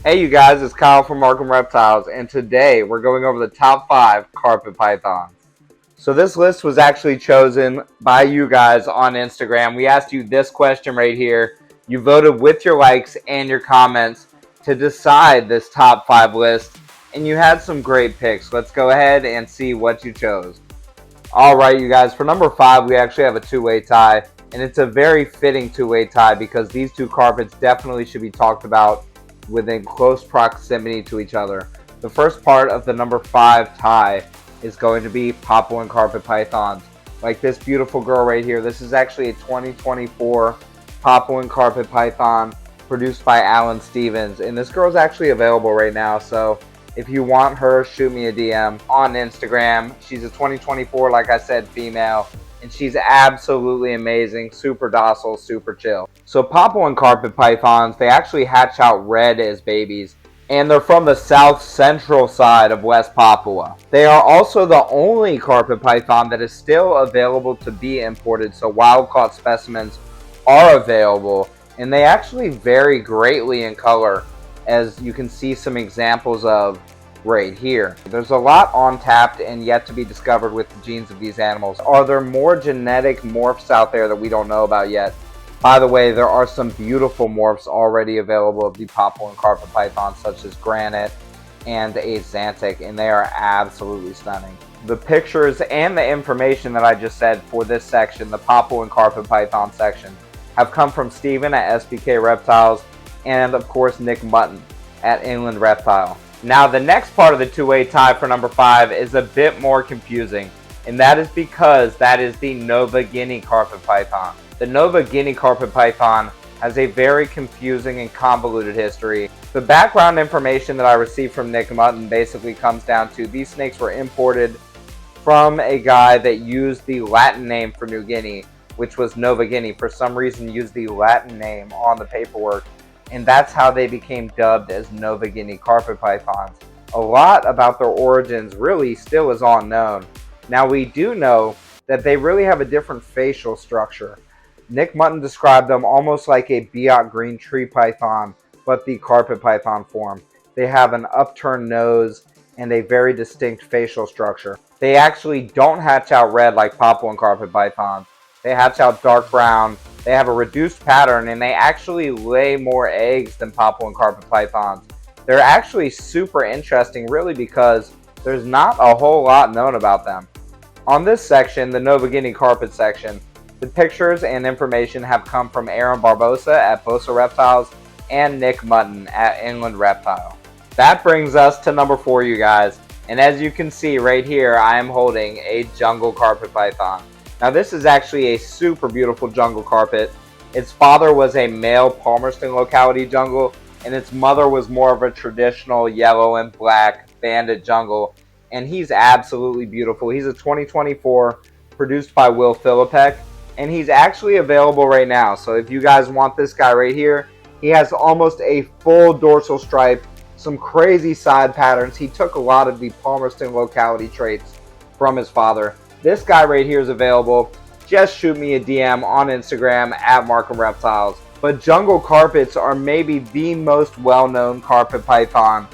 Hey you guys, it's Kyle from Markham Reptiles, and today we're going over the top 5 carpet pythons. So this list was actually chosen by you guys on Instagram. We asked you this question right here. You voted with your likes and your comments to decide this top 5 list, and you had some great picks. Let's go ahead and see what you chose. Alright you guys, for number 5 we actually have a two-way tie, and it's a very fitting two-way tie because these two carpets definitely should be talked about within close proximity to each other. The first part of the number 5 tie is going to be Papuan carpet pythons. Like this beautiful girl right here. This is actually a 2024 Papuan carpet python produced by Alan Stevens, and this girl's actually available right now, so if you want her, shoot me a DM on Instagram. She's a 2024, like I said, female, and she's absolutely amazing, super docile, super chill. So Papuan carpet pythons, they actually hatch out red as babies, and they're from the south central side of West Papua. They are also the only carpet python that is still available to be imported, so wild-caught specimens are available, and they actually vary greatly in color, as you can see some examples of right here. There's a lot untapped and yet to be discovered with the genes of these animals. Are there more genetic morphs out there that we don't know about yet? By the way, there are some beautiful morphs already available of the Papuan carpet python, such as Granite and Axanthic, and they are absolutely stunning. The pictures and the information that I just said for this section, the Papuan carpet python section, have come from Steven at SBK Reptiles and of course Nick Mutton at Inland Reptile. Now the next part of the two-way tie for number 5 is a bit more confusing, and that is because that is the Nova Guinea carpet python. The Nova Guinea carpet python has a very confusing and convoluted history. The background information that I received from Nick Mutton basically comes down to these snakes were imported from a guy that used the Latin name for New Guinea, which was Nova Guinea. For some reason used the Latin name on the paperwork, and that's how they became dubbed as Nova Guinea carpet pythons. A lot about their origins really still is unknown. Now we do know that they really have a different facial structure. Nick Mutton described them almost like a Biak green tree python, but the carpet python form. They have an upturned nose and a very distinct facial structure. They actually don't hatch out red like Papuan carpet pythons. They hatch out dark brown. They have a reduced pattern, and they actually lay more eggs than Papuan carpet pythons. They're actually super interesting, really, because there's not a whole lot known about them. On this section, the Nova Guinea carpet section, the pictures and information have come from Aaron Barbosa at Bosa Reptiles and Nick Mutton at Inland Reptile. That brings us to number 4, you guys. And as you can see right here, I am holding a jungle carpet python. Now this is actually a super beautiful jungle carpet. Its father was a male Palmerston locality jungle, and its mother was more of a traditional yellow and black banded jungle, and he's absolutely beautiful. He's a 2024 produced by Will Philippek, and he's actually available right now. So if you guys want this guy right here, he has almost a full dorsal stripe, some crazy side patterns. He took a lot of the Palmerston locality traits from his father. This guy right here is available. Just shoot me a DM on Instagram at Markham Reptiles. But jungle carpets are maybe the most well-known carpet python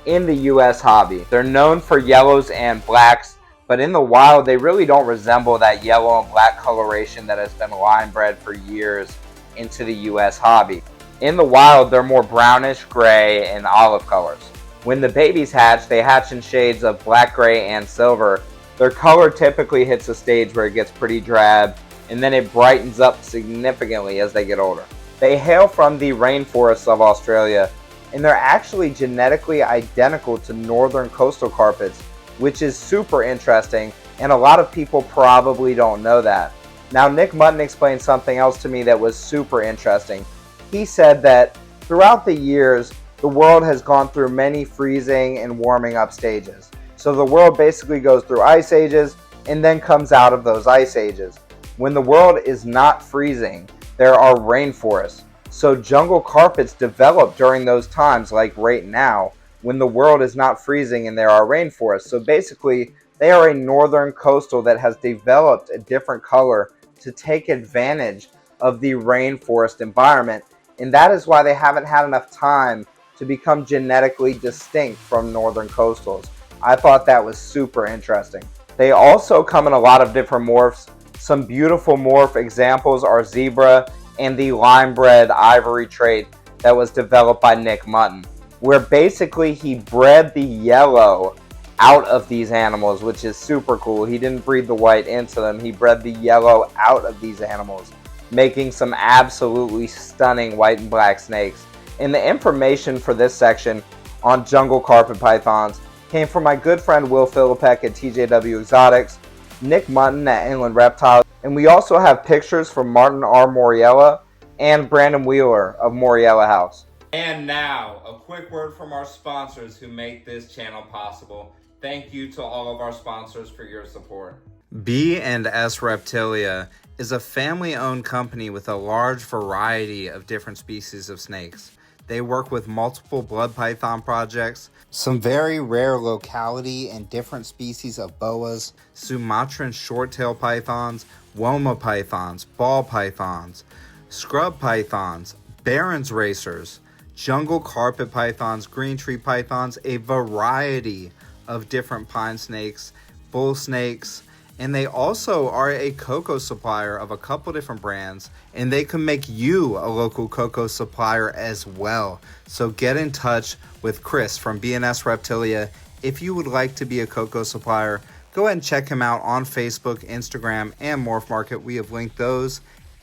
in the US hobby. They're known for yellows and blacks, but in the wild they really don't resemble that yellow and black coloration that has been line bred for years into the US hobby. In the wild they're more brownish, gray, and olive colors. When the babies hatch, they hatch in shades of black, gray, and silver. Their color typically hits a stage where it gets pretty drab, and then it brightens up significantly as they get older. They hail from the rainforests of Australia, and they're actually genetically identical to northern coastal carpets, which is super interesting, and a lot of people probably don't know that. Now Nick Mutton explained something else to me that was super interesting. He said that throughout the years, the world has gone through many freezing and warming up stages. So the world basically goes through ice ages and then comes out of those ice ages. When the world is not freezing, there are rainforests. So jungle carpets develop during those times, like right now, when the world is not freezing and there are rainforests. So basically, they are a northern coastal that has developed a different color to take advantage of the rainforest environment. And that is why they haven't had enough time to become genetically distinct from northern coastals. I thought that was super interesting. They also come in a lot of different morphs. Some beautiful morph examples are zebra and the lime-bred ivory trait that was developed by Nick Mutton, where basically he bred the yellow out of these animals, which is super cool. He didn't breed the white into them, he bred the yellow out of these animals, making some absolutely stunning white and black snakes. And the information for this section on jungle carpet pythons came from my good friend Will Philippek at TJW Exotics, Nick Mutton at Inland Reptiles, and we also have pictures from Martin R. Moriella and Brandon Wheeler of Moriella House. And now, a quick word from our sponsors who make this channel possible. Thank you to all of our sponsors for your support. B&S Reptilia is a family-owned company with a large variety of different species of snakes. They work with multiple blood python projects, some very rare locality and different species of boas, Sumatran short-tail pythons, Woma pythons, ball pythons, scrub pythons, Barron's racers, jungle carpet pythons, green tree pythons, a variety of different pine snakes, bull snakes, and they also are a cocoa supplier of a couple different brands, and they can make you a local cocoa supplier as well. So get in touch with Chris from B&S Reptilia if you would like to be a cocoa supplier. Go ahead and check him out on Facebook, Instagram, and Morph Market. We have linked those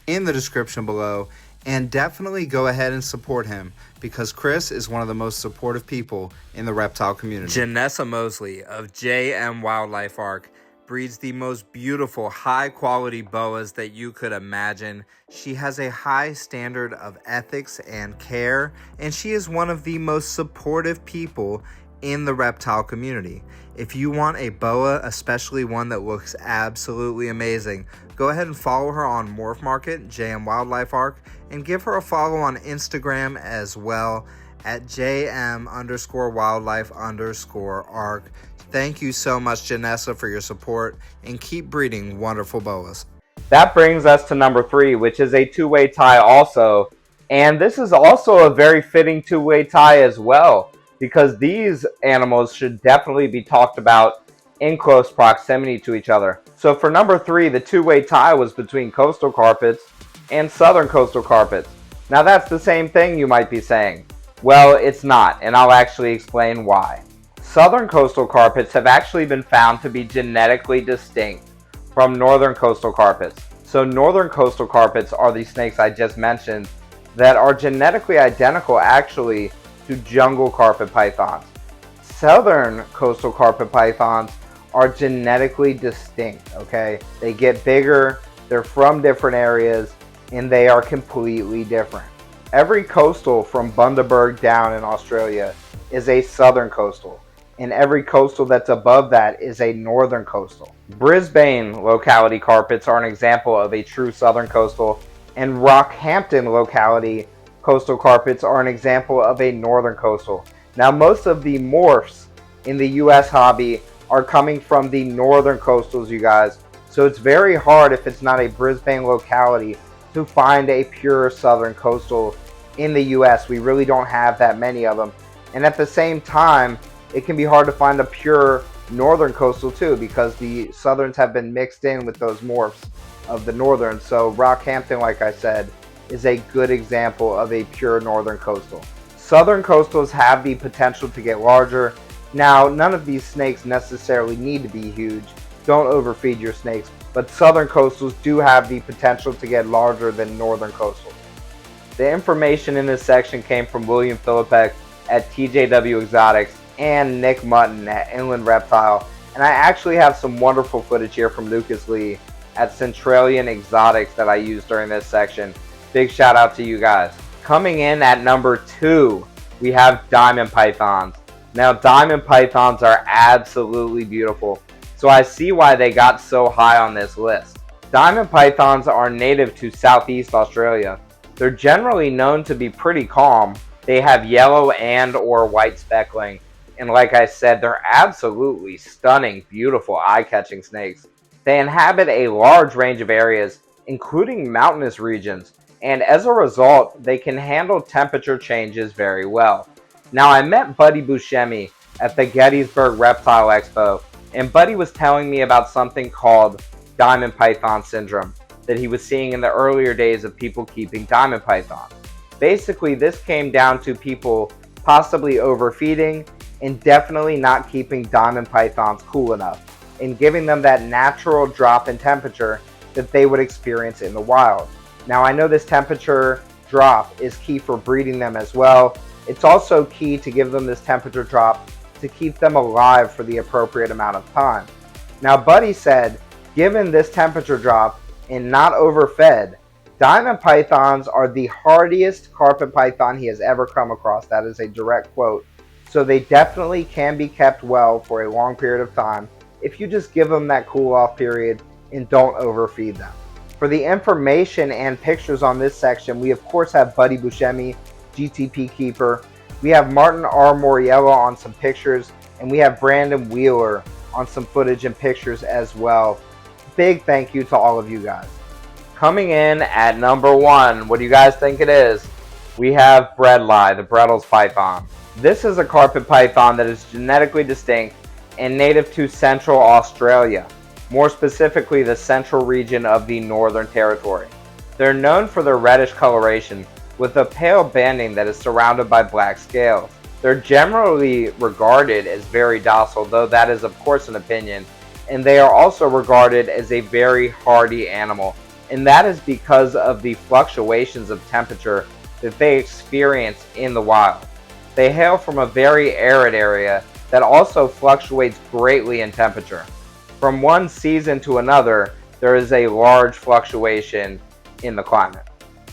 in the description below. And definitely go ahead and support him because Chris is one of the most supportive people in the reptile community. Janessa Mosley of JM Wildlife Arc breeds the most beautiful, high-quality boas that you could imagine. She has a high standard of ethics and care, and she is one of the most supportive people in the reptile community. If you want a boa, especially one that looks absolutely amazing, go ahead and follow her on Morph Market, JM Wildlife Arc, and give her a follow on Instagram as well at JM_wildlife_arc. Thank you so much, Janessa, for your support, and keep breeding wonderful boas. That brings us to number 3, which is a two-way tie also. And this is also a very fitting two-way tie as well, because these animals should definitely be talked about in close proximity to each other. So for number 3, the two-way tie was between coastal carpets and southern coastal carpets. Now that's the same thing, you might be saying. Well, it's not, and I'll actually explain why. Southern coastal carpets have actually been found to be genetically distinct from northern coastal carpets. So northern coastal carpets are the snakes I just mentioned that are genetically identical actually to jungle carpet pythons. Southern coastal carpet pythons are genetically distinct, okay? They get bigger, they're from different areas, and they are completely different. Every coastal from Bundaberg down in Australia is a southern coastal, and every coastal that's above that is a northern coastal. Brisbane locality carpets are an example of a true southern coastal, and Rockhampton locality coastal carpets are an example of a northern coastal. Now most of the morphs in the US hobby are coming from the northern coastals, you guys. So it's very hard, if it's not a Brisbane locality, to find a pure southern coastal in the US. We really don't have that many of them. And at the same time, it can be hard to find a pure northern coastal too, because the southerns have been mixed in with those morphs of the northern. So Rockhampton, like I said, is a good example of a pure northern coastal. Southern coastals have the potential to get larger. Now, none of these snakes necessarily need to be huge. Don't overfeed your snakes. But southern coastals do have the potential to get larger than northern coastals. The information in this section came from William Philippek at TJW Exotics and Nick Mutton at Inland Reptile. And I actually have some wonderful footage here from Lucas Lee at Centralian Exotics that I used during this section. Big shout out to you guys. Coming in at number 2, we have diamond pythons. Now diamond pythons are absolutely beautiful, so I see why they got so high on this list. Diamond pythons are native to Southeast Australia. They're generally known to be pretty calm. They have yellow and or white speckling, and like I said, they're absolutely stunning, beautiful, eye-catching snakes. They inhabit a large range of areas, including mountainous regions, and as a result, they can handle temperature changes very well. Now, I met Buddy Buscemi at the Gettysburg Reptile Expo, and Buddy was telling me about something called diamond python syndrome that he was seeing in the earlier days of people keeping diamond pythons. Basically, this came down to people possibly overfeeding and definitely not keeping diamond pythons cool enough and giving them that natural drop in temperature that they would experience in the wild. Now, I know this temperature drop is key for breeding them as well. It's also key to give them this temperature drop to keep them alive for the appropriate amount of time. Now, Buddy said, given this temperature drop and not overfed, diamond pythons are the hardiest carpet python he has ever come across. That is a direct quote. So they definitely can be kept well for a long period of time if you just give them that cool off period and don't overfeed them. For the information and pictures on this section, we of course have Buddy Buscemi, GTP keeper. We have Martin R. Moriello on some pictures, and we have Brandon Wheeler on some footage and pictures as well. Big thank you to all of you guys. Coming in at number 1, what do you guys think it is? We have Bredl, the Bredl's python. This is a carpet python that is genetically distinct and native to Central Australia, more specifically the central region of the Northern Territory. They're known for their reddish coloration with a pale banding that is surrounded by black scales. They're generally regarded as very docile, though that is of course an opinion, and they are also regarded as a very hardy animal, and that is because of the fluctuations of temperature that they experience in the wild. They hail from a very arid area that also fluctuates greatly in temperature. From one season to another, there is a large fluctuation in the climate.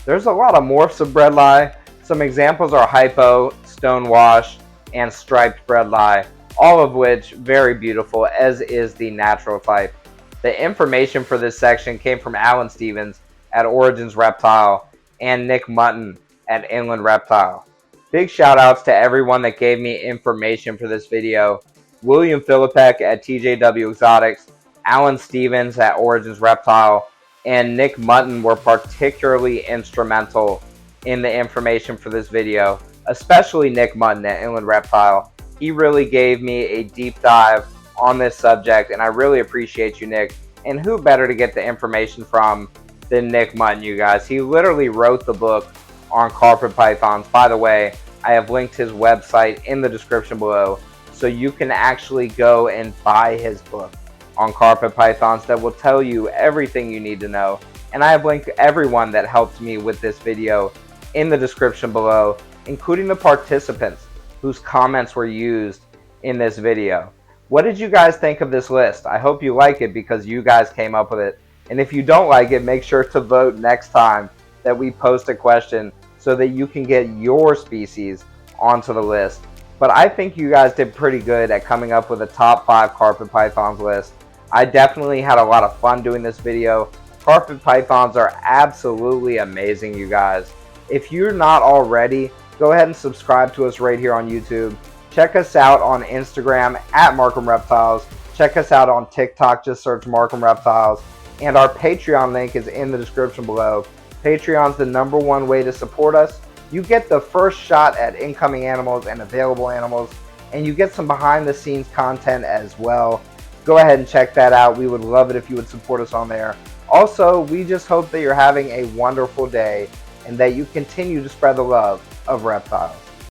There's a lot of morphs of Bredl. Some examples are hypo, stonewash, and striped Bredl, all of which very beautiful, as is the natural type. The information for this section came from Alan Stevens at Origins Reptile and Nick Mutton at Inland Reptile. Big shout outs to everyone that gave me information for this video. William Philippek at TJW Exotics, Alan Stevens at Origins Reptile, and Nick Mutton were particularly instrumental in the information for this video, especially Nick Mutton at Inland Reptile. He really gave me a deep dive on this subject, and I really appreciate you, Nick. And who better to get the information from than Nick Mutton, you guys? He literally wrote the book on carpet pythons. By the way, I have linked his website in the description below, so you can actually go and buy his book on carpet pythons that will tell you everything you need to know. And I have linked everyone that helped me with this video in the description below, including the participants whose comments were used in this video. What did you guys think of this list? I hope you like it because you guys came up with it. And if you don't like it, make sure to vote next time that we post a question so that you can get your species onto the list. But I think you guys did pretty good at coming up with a top 5 carpet pythons list. I definitely had a lot of fun doing this video. Carpet pythons are absolutely amazing, you guys. If you're not already, go ahead and subscribe to us right here on YouTube. Check us out on Instagram at Markham Reptiles. Check us out on TikTok, just search Markham Reptiles. And our Patreon link is in the description below. Patreon's the #1 way to support us. You get the first shot at incoming animals and available animals, and you get some behind the scenes content as well. Go ahead and check that out. We would love it if you would support us on there. Also, we just hope that you're having a wonderful day and that you continue to spread the love of reptiles.